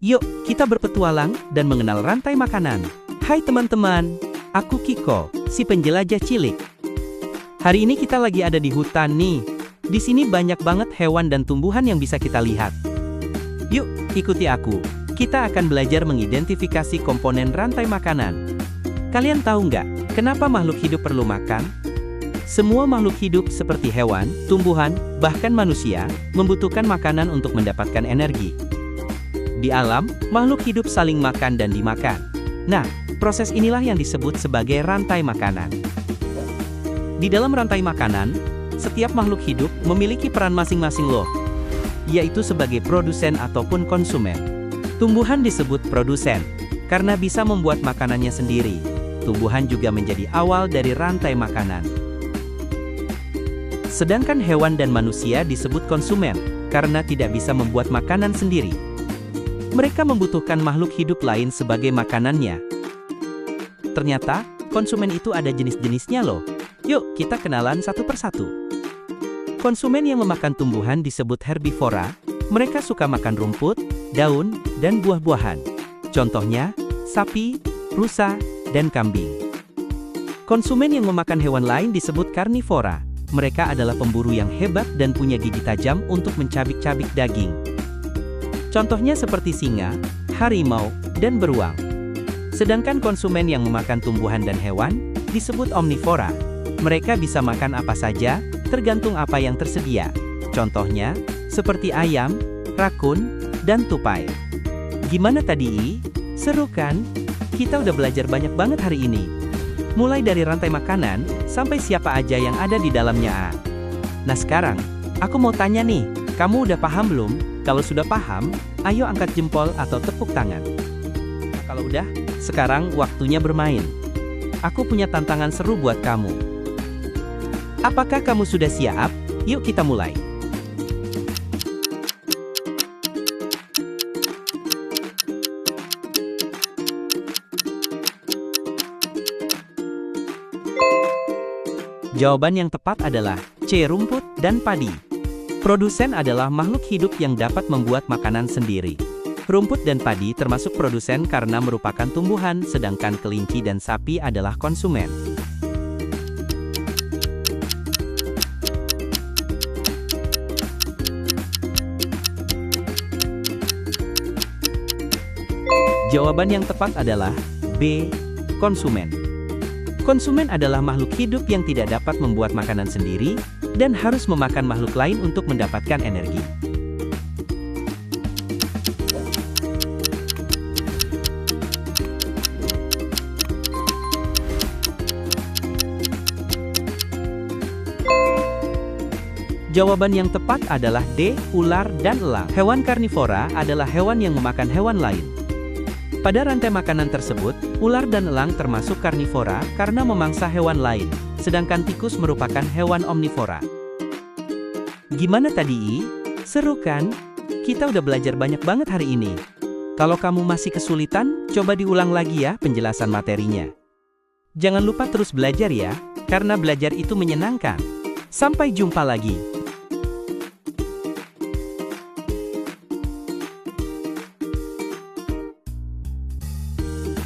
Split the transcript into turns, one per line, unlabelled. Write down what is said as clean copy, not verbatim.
Yuk, kita berpetualang dan mengenal rantai makanan. Hai teman-teman, aku Kiko, si penjelajah cilik. Hari ini kita lagi ada di hutan nih. Di sini banyak banget hewan dan tumbuhan yang bisa kita lihat. Yuk, ikuti aku. Kita akan belajar mengidentifikasi komponen rantai makanan. Kalian tahu nggak, kenapa makhluk hidup perlu makan? Semua makhluk hidup seperti hewan, tumbuhan, bahkan manusia, membutuhkan makanan untuk mendapatkan energi. Di alam, makhluk hidup saling makan dan dimakan. Nah, proses inilah yang disebut sebagai rantai makanan. Di dalam rantai makanan, setiap makhluk hidup memiliki peran masing-masing loh, yaitu sebagai produsen ataupun konsumen. Tumbuhan disebut produsen, karena bisa membuat makanannya sendiri. Tumbuhan juga menjadi awal dari rantai makanan. Sedangkan hewan dan manusia disebut konsumen, karena tidak bisa membuat makanan sendiri. Mereka membutuhkan makhluk hidup lain sebagai makanannya. Ternyata, konsumen itu ada jenis-jenisnya loh. Yuk, kita kenalan satu persatu. Konsumen yang memakan tumbuhan disebut herbivora. Mereka suka makan rumput, daun, dan buah-buahan. Contohnya, sapi, rusa, dan kambing. Konsumen yang memakan hewan lain disebut karnivora. Mereka adalah pemburu yang hebat dan punya gigi tajam untuk mencabik-cabik daging. Contohnya seperti singa, harimau, dan beruang. Sedangkan konsumen yang memakan tumbuhan dan hewan disebut omnivora. Mereka bisa makan apa saja, tergantung apa yang tersedia. Contohnya, seperti ayam, rakun, dan tupai. Gimana tadi? Seru kan? Kita udah belajar banyak banget hari ini. Mulai dari rantai makanan, sampai siapa aja yang ada di dalamnya. Nah sekarang, aku mau tanya nih, kamu udah paham belum? Kalau sudah paham, ayo angkat jempol atau tepuk tangan. Nah, kalau udah, sekarang waktunya bermain. Aku punya tantangan seru buat kamu. Apakah kamu sudah siap? Yuk kita mulai. Jawaban yang tepat adalah C. Rumput dan padi. Produsen adalah makhluk hidup yang dapat membuat makanan sendiri. Rumput dan padi termasuk produsen karena merupakan tumbuhan, sedangkan kelinci dan sapi adalah konsumen. Jawaban yang tepat adalah B. Konsumen. Konsumen adalah makhluk hidup yang tidak dapat membuat makanan sendiri, dan harus memakan makhluk lain untuk mendapatkan energi. Jawaban yang tepat adalah D. Ular dan elang. Hewan karnivora adalah hewan yang memakan hewan lain. Pada rantai makanan tersebut, ular dan elang termasuk karnivora karena memangsa hewan lain, sedangkan tikus merupakan hewan omnivora. Gimana tadi? Seru kan? Kita udah belajar banyak banget hari ini. Kalau kamu masih kesulitan, coba diulang lagi ya penjelasan materinya. Jangan lupa terus belajar ya, karena belajar itu menyenangkan. Sampai jumpa lagi.